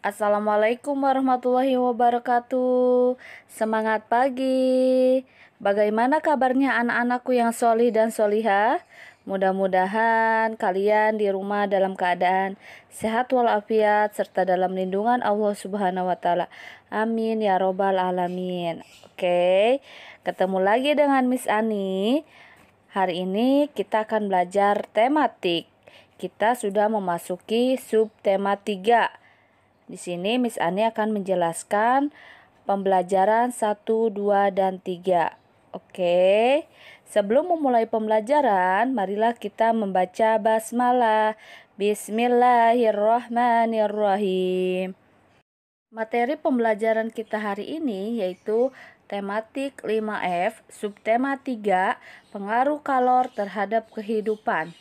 Assalamualaikum warahmatullahi wabarakatuh. Semangat pagi. Bagaimana kabarnya anak-anakku yang solih dan solihah? Mudah-mudahan kalian di rumah dalam keadaan sehat walafiat serta dalam lindungan Allah Subhanahu wa taala. Amin ya robbal alamin. Oke, ketemu lagi dengan Miss Ani. Hari ini kita akan belajar tematik. Kita sudah memasuki subtema 3. Di sini Miss Ani akan menjelaskan pembelajaran 1, 2, dan 3. Oke. Sebelum memulai pembelajaran, marilah kita membaca basmalah. Bismillahirrahmanirrahim. Materi pembelajaran kita hari ini yaitu tematik 5F, subtema 3, pengaruh kalor terhadap kehidupan.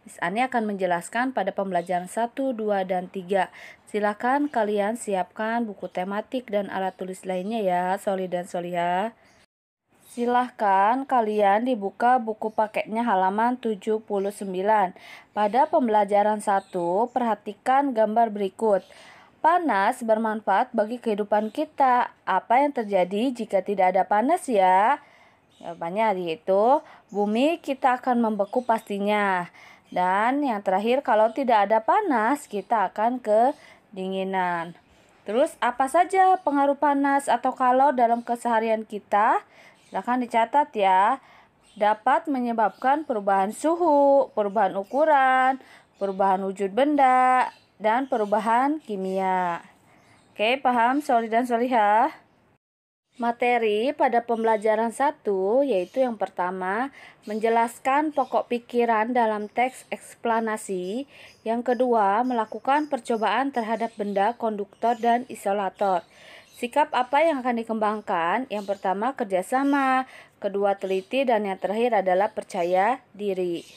Miss Ani akan menjelaskan pada pembelajaran 1, 2, dan 3. Silakan kalian siapkan buku tematik dan alat tulis lainnya ya, soli dan solihah. Silahkan kalian dibuka buku paketnya halaman 79. Pada pembelajaran 1, perhatikan gambar berikut. Panas bermanfaat bagi kehidupan kita. Apa yang terjadi jika tidak ada panas ya? Jawabannya yaitu bumi kita akan membeku pastinya. Dan yang terakhir, kalau tidak ada panas, kita akan kedinginan. Terus apa saja pengaruh panas atau kalor dalam keseharian kita? Silahkan dicatat ya. Dapat menyebabkan perubahan suhu, perubahan ukuran, perubahan wujud benda, dan perubahan kimia. Oke, paham soli dan solihah? Materi pada pembelajaran 1 yaitu yang pertama, menjelaskan pokok pikiran dalam teks eksplanasi. Yang kedua, melakukan percobaan terhadap benda, konduktor, dan isolator. Sikap apa yang akan dikembangkan? Yang pertama, kerjasama. Kedua, teliti. Dan yang terakhir adalah percaya diri.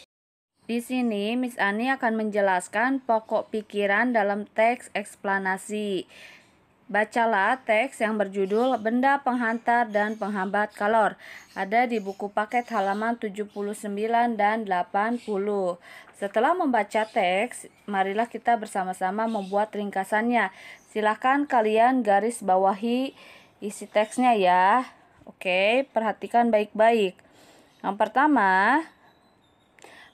Di sini, Miss Ani akan menjelaskan pokok pikiran dalam teks eksplanasi. Bacalah teks yang berjudul Benda Penghantar dan Penghambat Kalor. Ada di buku paket halaman 79 dan 80. Setelah membaca teks, marilah kita bersama-sama membuat ringkasannya. Silahkan kalian garis bawahi isi teksnya ya. Oke, perhatikan baik-baik. Yang pertama,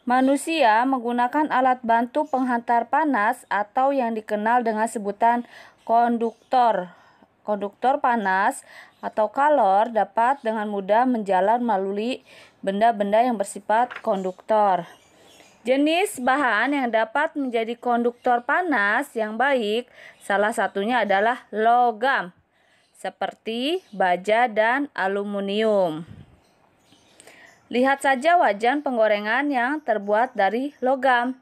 manusia menggunakan alat bantu penghantar panas atau yang dikenal dengan sebutan konduktor. Konduktor panas atau kalor dapat dengan mudah menjalar melalui benda-benda yang bersifat konduktor. Jenis bahan yang dapat menjadi konduktor panas yang baik salah satunya adalah logam, seperti baja dan aluminium. Lihat saja wajan penggorengan yang terbuat dari logam.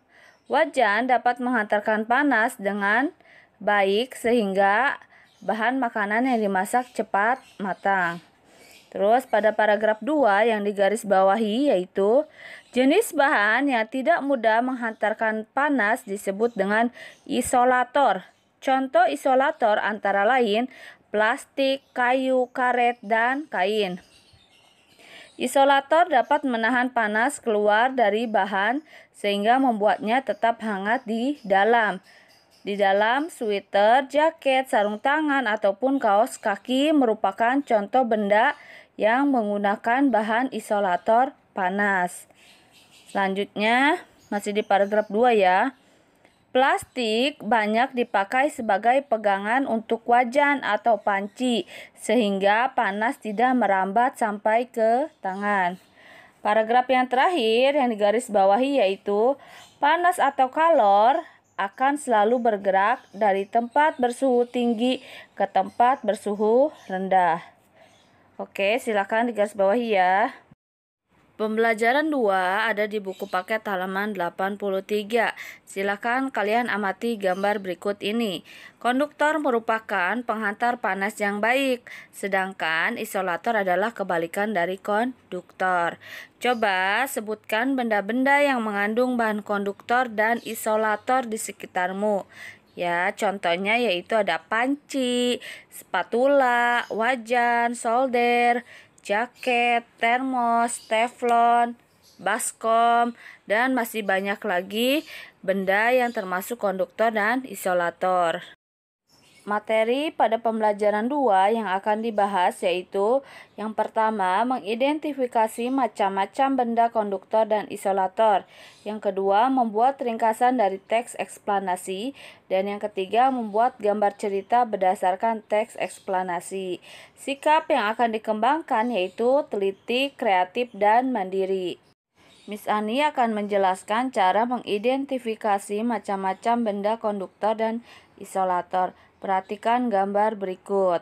Wajan dapat menghantarkan panas dengan baik sehingga bahan makanan yang dimasak cepat matang. Terus pada paragraf 2 yang digaris bawahi yaitu jenis bahan yang tidak mudah menghantarkan panas disebut dengan isolator. Contoh isolator antara lain plastik, kayu, karet, dan kain. Isolator dapat menahan panas keluar dari bahan sehingga membuatnya tetap hangat di dalam. Di dalam sweater, jaket, sarung tangan, ataupun kaos kaki merupakan contoh benda yang menggunakan bahan isolator panas. Selanjutnya, masih di paragraf 2 ya. Plastik banyak dipakai sebagai pegangan untuk wajan atau panci, sehingga panas tidak merambat sampai ke tangan. Paragraf yang terakhir yang digaris bawahi yaitu panas atau kalor akan selalu bergerak dari tempat bersuhu tinggi ke tempat bersuhu rendah. Oke, silakan digaris bawahi ya. Pembelajaran 2 ada di buku paket halaman 83. Silakan kalian amati gambar berikut ini. Konduktor merupakan penghantar panas yang baik, sedangkan isolator adalah kebalikan dari konduktor. Coba sebutkan benda-benda yang mengandung bahan konduktor dan isolator di sekitarmu. Ya, contohnya yaitu ada panci, spatula, wajan, solder, jaket, termos, teflon, baskom, dan masih banyak lagi benda yang termasuk konduktor dan isolator. Materi pada pembelajaran 2 yang akan dibahas yaitu yang pertama, mengidentifikasi macam-macam benda konduktor dan isolator. Yang kedua, membuat ringkasan dari teks eksplanasi. Dan yang ketiga, membuat gambar cerita berdasarkan teks eksplanasi. Sikap yang akan dikembangkan yaitu teliti, kreatif, dan mandiri. Miss Ani akan menjelaskan cara mengidentifikasi macam-macam benda konduktor dan isolator. Perhatikan gambar berikut.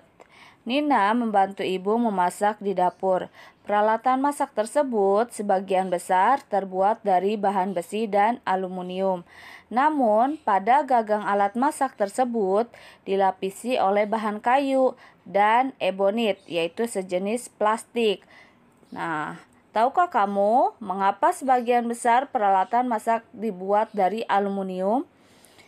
Nina membantu ibu memasak di dapur. Peralatan masak tersebut sebagian besar terbuat dari bahan besi dan aluminium. Namun, pada gagang alat masak tersebut dilapisi oleh bahan kayu dan ebonit, yaitu sejenis plastik. Nah, tahukah kamu mengapa sebagian besar peralatan masak dibuat dari aluminium?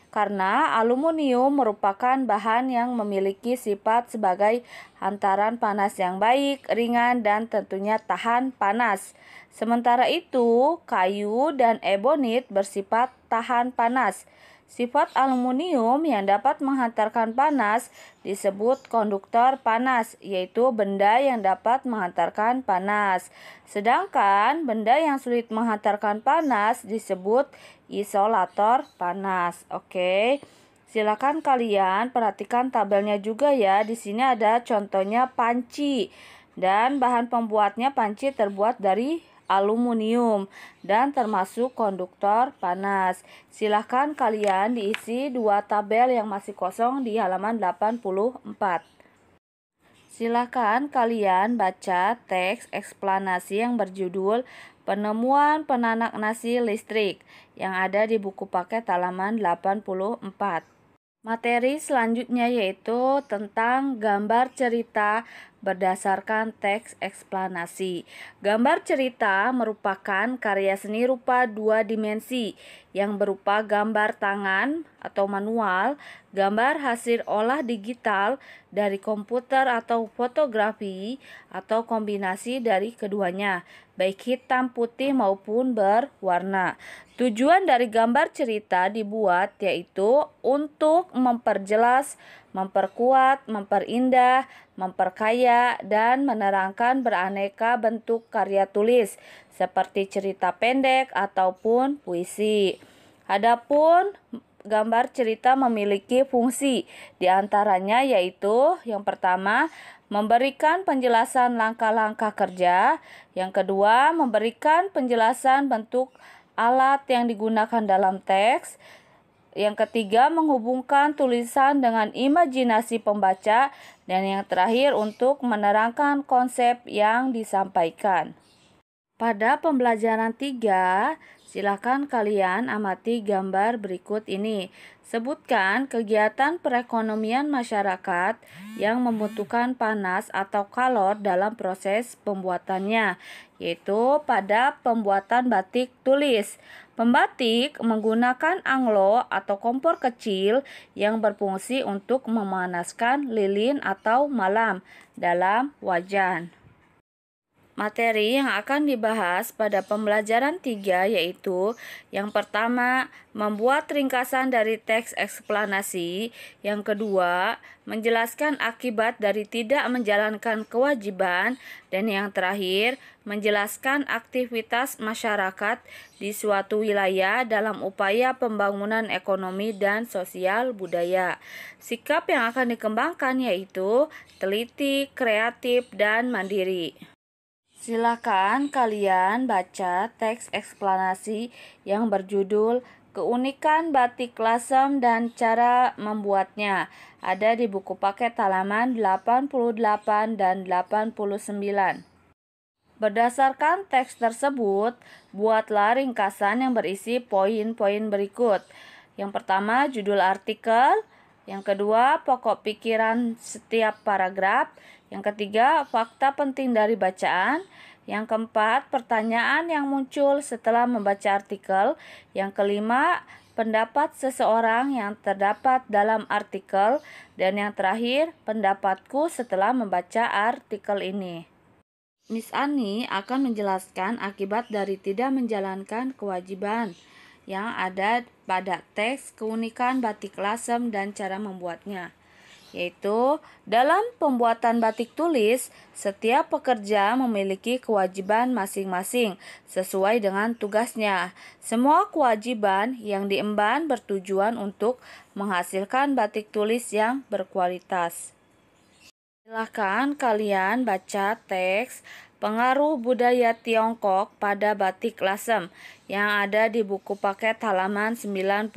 Karena aluminium merupakan bahan yang memiliki sifat sebagai hantaran panas yang baik, ringan, dan tentunya tahan panas. Sementara itu, kayu dan ebonit bersifat tahan panas. Sifat aluminium yang dapat menghantarkan panas disebut konduktor panas, yaitu benda yang dapat menghantarkan panas. Sedangkan benda yang sulit menghantarkan panas disebut isolator panas. Oke. Silakan kalian perhatikan tabelnya juga ya. Di sini ada contohnya panci. Dan bahan pembuatnya panci terbuat dari aluminium dan termasuk konduktor panas. Silahkan kalian diisi 2 tabel yang masih kosong di halaman 84. Silahkan kalian baca teks eksplanasi yang berjudul Penemuan Penanak Nasi Listrik yang ada di buku paket halaman 84. Materi selanjutnya yaitu tentang gambar cerita berdasarkan teks eksplanasi. Gambar cerita merupakan karya seni rupa 2 dimensi yang berupa gambar tangan atau manual, gambar hasil olah digital dari komputer atau fotografi, atau kombinasi dari keduanya, baik hitam, putih maupun berwarna. Tujuan dari gambar cerita dibuat yaitu untuk memperjelas, memperkuat, memperindah, memperkaya, dan menerangkan beraneka bentuk karya tulis seperti cerita pendek ataupun puisi. Adapun gambar cerita memiliki fungsi diantaranya yaitu yang pertama, memberikan penjelasan langkah-langkah kerja. Yang kedua, memberikan penjelasan bentuk alat yang digunakan dalam teks. Yang ketiga, menghubungkan tulisan dengan imajinasi pembaca. Dan yang terakhir, untuk menerangkan konsep yang disampaikan. Pada pembelajaran 3, silakan kalian amati gambar berikut ini. Sebutkan kegiatan perekonomian masyarakat yang membutuhkan panas atau kalor dalam proses pembuatannya, yaitu pada pembuatan batik tulis. Pembatik menggunakan anglo atau kompor kecil yang berfungsi untuk memanaskan lilin atau malam dalam wajan. Materi yang akan dibahas pada pembelajaran 3 yaitu yang pertama, membuat ringkasan dari teks eksplanasi. Yang kedua, menjelaskan akibat dari tidak menjalankan kewajiban. Dan yang terakhir, menjelaskan aktivitas masyarakat di suatu wilayah dalam upaya pembangunan ekonomi dan sosial budaya. Sikap yang akan dikembangkan yaitu teliti, kreatif, dan mandiri. Silakan kalian baca teks eksplanasi yang berjudul Keunikan Batik Lasem dan Cara Membuatnya. Ada di buku paket halaman 88 dan 89. Berdasarkan teks tersebut, buatlah ringkasan yang berisi poin-poin berikut. Yang pertama, judul artikel. Yang kedua, pokok pikiran setiap paragraf. Yang ketiga, fakta penting dari bacaan. Yang keempat, pertanyaan yang muncul setelah membaca artikel. Yang kelima, pendapat seseorang yang terdapat dalam artikel. Dan yang terakhir, pendapatku setelah membaca artikel ini. Miss Ani akan menjelaskan akibat dari tidak menjalankan kewajiban yang ada pada teks keunikan batik lasem dan cara membuatnya. yaitu dalam pembuatan batik tulis, setiap pekerja memiliki kewajiban masing-masing sesuai dengan tugasnya. Semua kewajiban yang diemban bertujuan untuk menghasilkan batik tulis yang berkualitas. Silakan kalian baca teks pengaruh budaya Tiongkok pada batik lasem yang ada di buku paket halaman 92.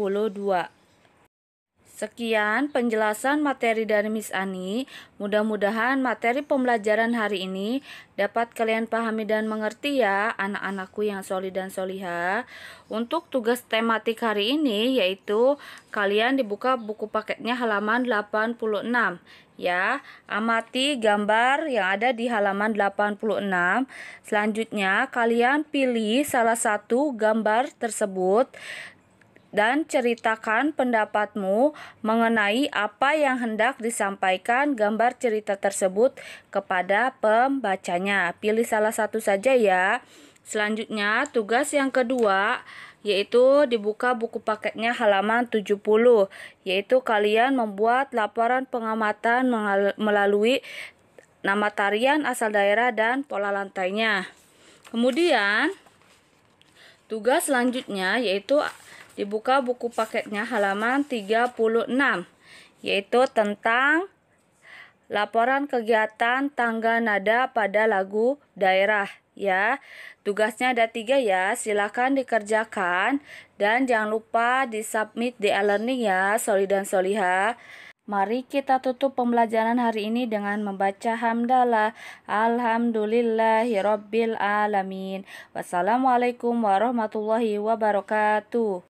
Sekian penjelasan materi dari Miss Ani. Mudah-mudahan materi pembelajaran hari ini dapat kalian pahami dan mengerti ya, anak-anakku yang solih dan solihah. Untuk tugas tematik hari ini yaitu kalian dibuka buku paketnya halaman 86. Ya, amati gambar yang ada di halaman 86. Selanjutnya kalian pilih salah satu gambar tersebut dan ceritakan pendapatmu mengenai apa yang hendak disampaikan gambar cerita tersebut kepada pembacanya. Pilih salah satu saja ya. Selanjutnya, tugas yang kedua yaitu dibuka buku paketnya halaman 70, yaitu kalian membuat laporan pengamatan melalui nama tarian, asal daerah, dan pola lantainya. Kemudian, tugas selanjutnya yaitu dibuka buku paketnya halaman 36, yaitu tentang laporan kegiatan tangga nada pada lagu daerah ya. Tugasnya ada 3 ya, silakan dikerjakan dan jangan lupa disubmit di e-learning ya, soli dan solihah. Mari kita tutup pembelajaran hari ini dengan membaca hamdalah. Alhamdulillahirabbil alamin. Wassalamualaikum warahmatullahi wabarakatuh.